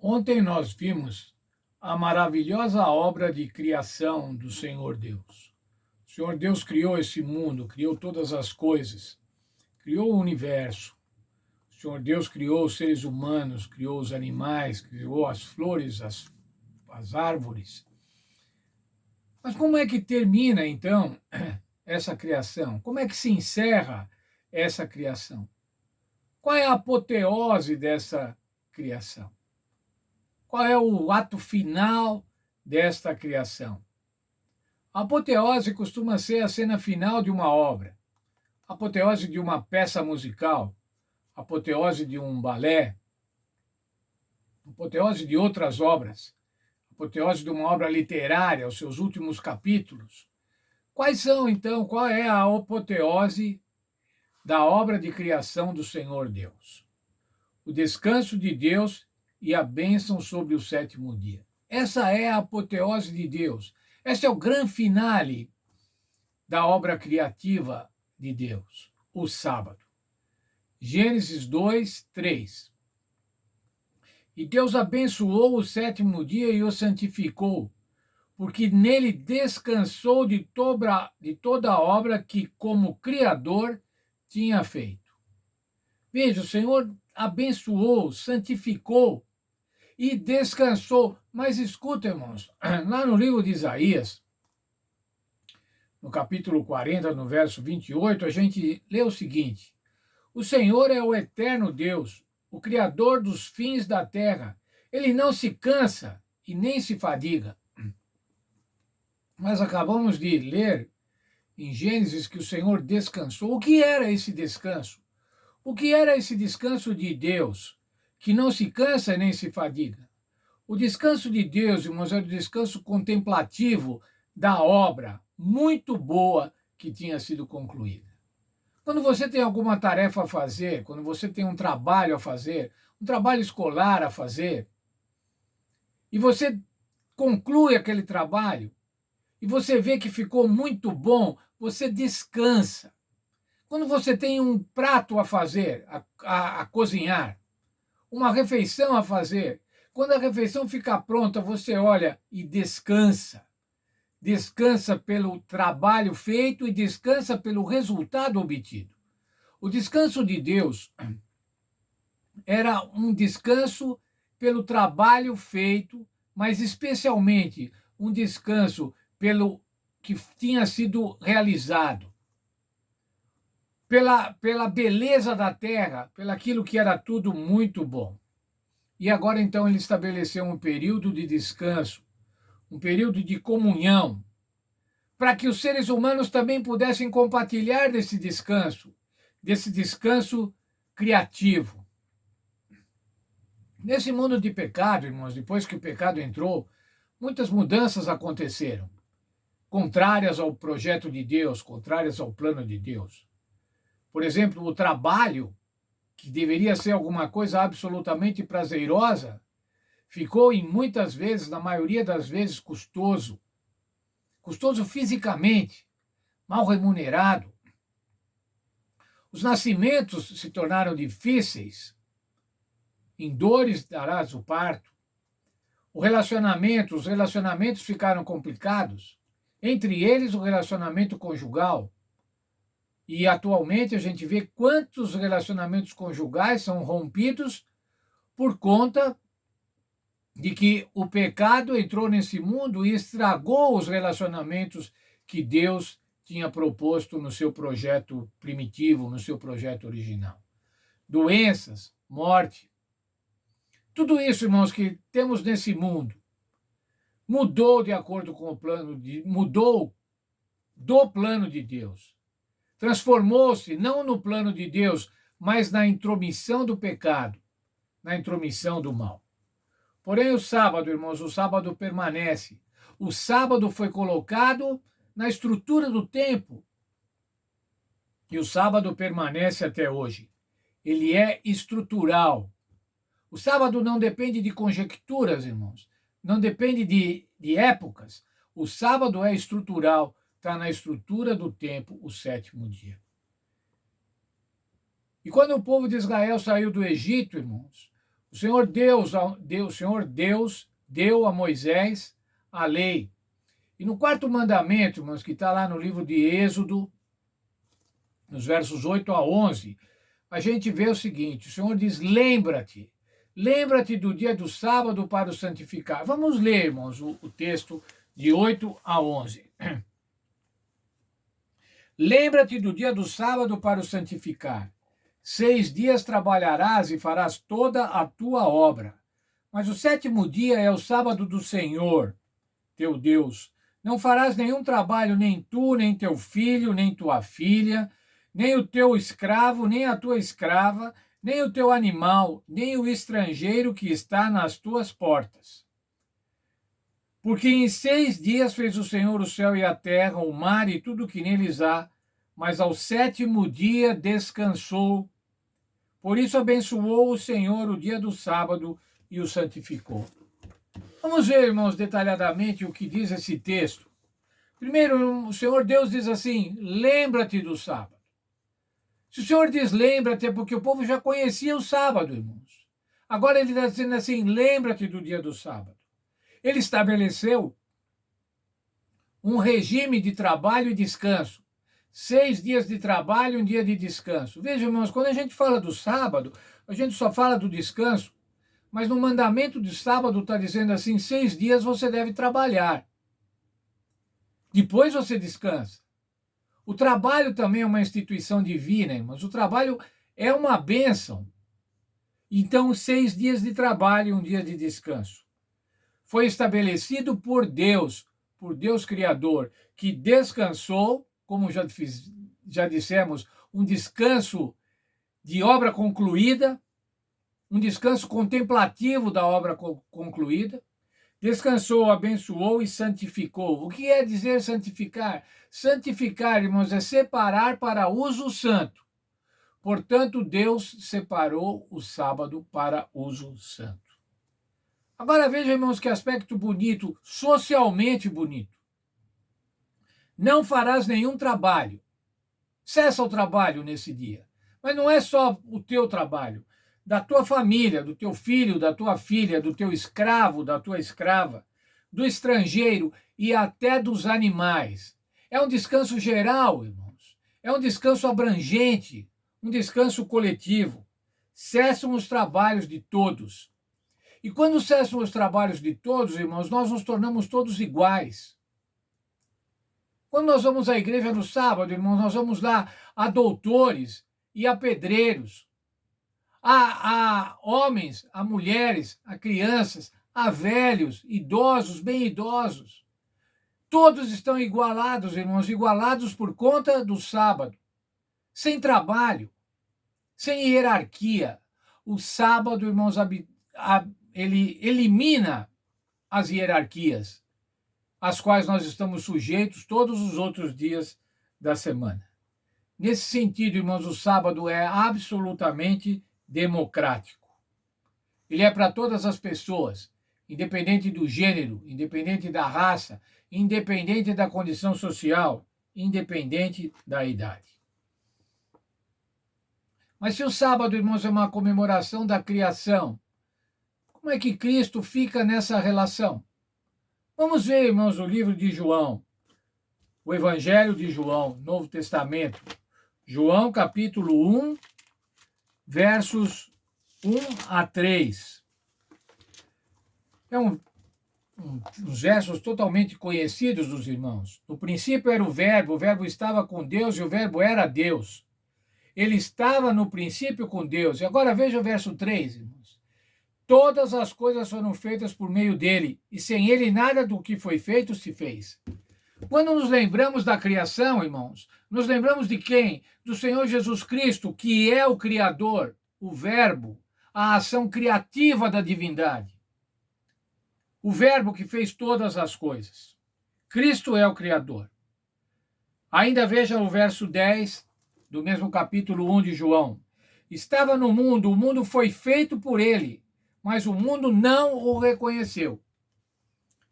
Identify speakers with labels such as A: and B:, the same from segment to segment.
A: Ontem nós vimos a maravilhosa obra de criação do Senhor Deus. O Senhor Deus criou esse mundo, criou todas as coisas, criou o universo. O Senhor Deus criou os seres humanos, criou os animais, criou as flores, as árvores. Mas como é que termina, então, essa criação? Como é que se encerra essa criação? Qual é a apoteose dessa criação? Qual é o ato final desta criação? A apoteose costuma ser a cena final de uma obra, a apoteose de uma peça musical, a apoteose de um balé, a apoteose de outras obras, a apoteose de uma obra literária, os seus últimos capítulos. Quais são, então, qual é a apoteose da obra de criação do Senhor Deus? O descanso de Deus e a bênção sobre o sétimo dia. Essa é a apoteose de Deus. Esse é o grande finale da obra criativa de Deus, o sábado. Gênesis 2, 3. E Deus abençoou o sétimo dia e o santificou, porque nele descansou de toda a obra que, como Criador, tinha feito. Veja, o Senhor abençoou, santificou e descansou. Mas escuta, irmãos, lá no livro de Isaías, no capítulo 40, no verso 28, a gente lê o seguinte: O Senhor é o eterno Deus, o Criador dos fins da terra. Ele não se cansa e nem se fadiga. Nós acabamos de ler em Gênesis que o Senhor descansou. O que era esse descanso? O que era esse descanso de Deus, que não se cansa nem se fadiga? O descanso de Deus, irmãos, é o descanso contemplativo da obra muito boa que tinha sido concluída. Quando você tem alguma tarefa a fazer, quando você tem um trabalho a fazer, um trabalho escolar a fazer, e você conclui aquele trabalho, e você vê que ficou muito bom, você descansa. Quando você tem um prato a fazer, a cozinhar, uma refeição a fazer, quando a refeição fica pronta, você olha e descansa. Descansa pelo trabalho feito e descansa pelo resultado obtido. O descanso de Deus era um descanso pelo trabalho feito, mas especialmente um descanso pelo que tinha sido realizado, pela beleza da terra, pelaquilo que era tudo muito bom. E agora então ele estabeleceu um período de descanso, um período de comunhão, para que os seres humanos também pudessem compartilhar desse descanso criativo. Nesse mundo de pecado, irmãos, depois que o pecado entrou, muitas mudanças aconteceram, contrárias ao projeto de Deus, contrárias ao plano de Deus. Por exemplo, o trabalho, que deveria ser alguma coisa absolutamente prazerosa, ficou em muitas vezes, na maioria das vezes, custoso. Custoso fisicamente, mal remunerado. Os nascimentos se tornaram difíceis. Em dores darás o parto. Os relacionamentos ficaram complicados. Entre eles, o relacionamento conjugal. E atualmente a gente vê quantos relacionamentos conjugais são rompidos por conta de que o pecado entrou nesse mundo e estragou os relacionamentos que Deus tinha proposto no seu projeto primitivo, no seu projeto original. Doenças, morte. Tudo isso, irmãos, que temos nesse mundo mudou de acordo com mudou do plano de Deus. Transformou-se não no plano de Deus, mas na intromissão do pecado, na intromissão do mal. Porém, o sábado, irmãos, o sábado permanece. O sábado foi colocado na estrutura do tempo. E o sábado permanece até hoje. Ele é estrutural. O sábado não depende de conjecturas, irmãos. Não depende de épocas. O sábado é estrutural. Está na estrutura do tempo, o sétimo dia. E quando o povo de Israel saiu do Egito, irmãos, O Senhor Deus deu a Moisés a lei. E no quarto mandamento, irmãos, que está lá no livro de Êxodo, nos versos 8 a 11, a gente vê o seguinte: o Senhor diz: lembra-te do dia do sábado para o santificar. Vamos ler, irmãos, o texto de 8 a 11. Lembra-te do dia do sábado para o santificar. 6 dias trabalharás e farás toda a tua obra. Mas o sétimo dia é o sábado do Senhor, teu Deus. Não farás nenhum trabalho, nem tu, nem teu filho, nem tua filha, nem o teu escravo, nem a tua escrava, nem o teu animal, nem o estrangeiro que está nas tuas portas. Porque em 6 dias fez o Senhor o céu e a terra, o mar e tudo que neles há, mas ao sétimo dia descansou. Por isso abençoou o Senhor o dia do sábado e o santificou. Vamos ver, irmãos, detalhadamente o que diz esse texto. Primeiro, o Senhor Deus diz assim: lembra-te do sábado. Se o Senhor diz lembra-te, é porque o povo já conhecia o sábado, irmãos. Agora ele está dizendo assim: lembra-te do dia do sábado. Ele estabeleceu um regime de trabalho e descanso. 6 dias de trabalho e um dia de descanso. Veja, irmãos, quando a gente fala do sábado, a gente só fala do descanso, mas no mandamento de sábado está dizendo assim: 6 dias você deve trabalhar. Depois você descansa. O trabalho também é uma instituição divina, irmãos. O trabalho é uma bênção. Então, 6 dias de trabalho e um dia de descanso. Foi estabelecido por Deus Criador, que descansou, como já dissemos, um descanso de obra concluída, um descanso contemplativo da obra concluída. Descansou, abençoou e santificou. O que quer dizer santificar? Santificar, irmãos, é separar para uso santo. Portanto, Deus separou o sábado para uso santo. Agora veja, irmãos, que aspecto bonito, socialmente bonito. Não farás nenhum trabalho. Cessa o trabalho nesse dia. Mas não é só o teu trabalho. Da tua família, do teu filho, da tua filha, do teu escravo, da tua escrava, do estrangeiro e até dos animais. É um descanso geral, irmãos. É um descanso abrangente, um descanso coletivo. Cessam os trabalhos de todos. E quando cessam os trabalhos de todos, irmãos, nós nos tornamos todos iguais. Quando nós vamos à igreja no sábado, irmãos, nós vamos lá a doutores e a pedreiros, a homens, a mulheres, a crianças, a velhos, idosos, bem idosos. Todos estão igualados, irmãos, igualados por conta do sábado. Sem trabalho, sem hierarquia. O sábado, irmãos, ele elimina as hierarquias, às quais nós estamos sujeitos todos os outros dias da semana. Nesse sentido, irmãos, o sábado é absolutamente democrático. Ele é para todas as pessoas, independente do gênero, independente da raça, independente da condição social, independente da idade. Mas se o sábado, irmãos, é uma comemoração da criação, como é que Cristo fica nessa relação? Vamos ver, irmãos, o livro de João, o Evangelho de João, Novo Testamento. João, capítulo 1, versos 1 a 3. É uns versos totalmente conhecidos dos irmãos. No princípio era o verbo estava com Deus e o verbo era Deus. Ele estava no princípio com Deus. E agora veja o verso 3, irmãos. Todas as coisas foram feitas por meio dele, e sem ele nada do que foi feito se fez. Quando nos lembramos da criação, irmãos, nos lembramos de quem? Do Senhor Jesus Cristo, que é o Criador, o Verbo, a ação criativa da divindade. O Verbo que fez todas as coisas. Cristo é o Criador. Ainda veja o verso 10 do mesmo capítulo 1 de João. Estava no mundo, o mundo foi feito por ele, mas o mundo não o reconheceu.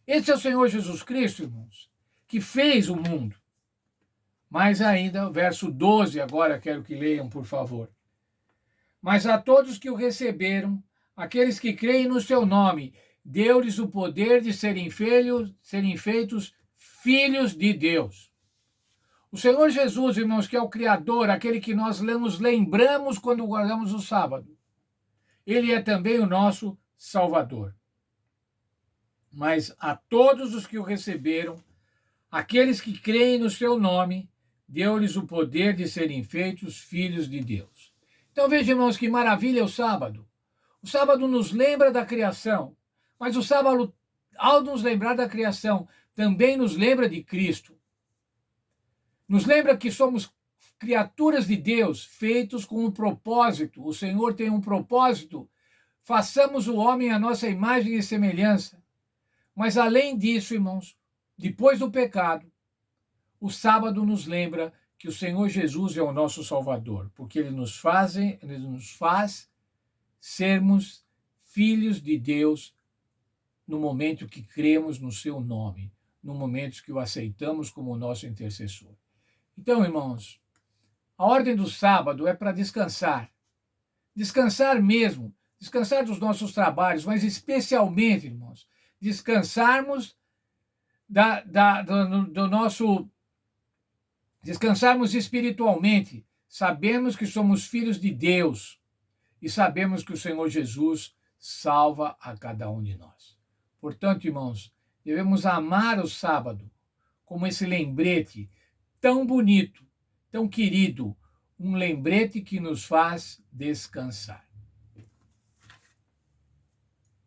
A: Esse é o Senhor Jesus Cristo, irmãos, que fez o mundo. Mas ainda, verso 12, agora quero que leiam, por favor. Mas a todos que o receberam, aqueles que creem no seu nome, deu-lhes o poder de serem feitos filhos de Deus. O Senhor Jesus, irmãos, que é o Criador, aquele que nós nos lembramos quando guardamos o sábado, ele é também o nosso Salvador. Mas a todos os que o receberam, aqueles que creem no seu nome, deu-lhes o poder de serem feitos filhos de Deus. Então veja, irmãos, que maravilha é o sábado. O sábado nos lembra da criação, mas o sábado, ao nos lembrar da criação, também nos lembra de Cristo. Nos lembra que somos criaturas de Deus, feitos com um propósito. O Senhor tem um propósito. Façamos o homem à nossa imagem e semelhança. Mas além disso, irmãos, depois do pecado, o sábado nos lembra que o Senhor Jesus é o nosso Salvador, porque ele nos faz sermos filhos de Deus no momento que cremos no seu nome, no momento que o aceitamos como nosso intercessor. Então, irmãos, a ordem do sábado é para descansar. Descansar mesmo, descansar dos nossos trabalhos, mas especialmente, irmãos, descansarmos descansarmos espiritualmente. Sabemos que somos filhos de Deus e sabemos que o Senhor Jesus salva a cada um de nós. Portanto, irmãos, devemos amar o sábado como esse lembrete tão bonito, tão querido, um lembrete que nos faz descansar.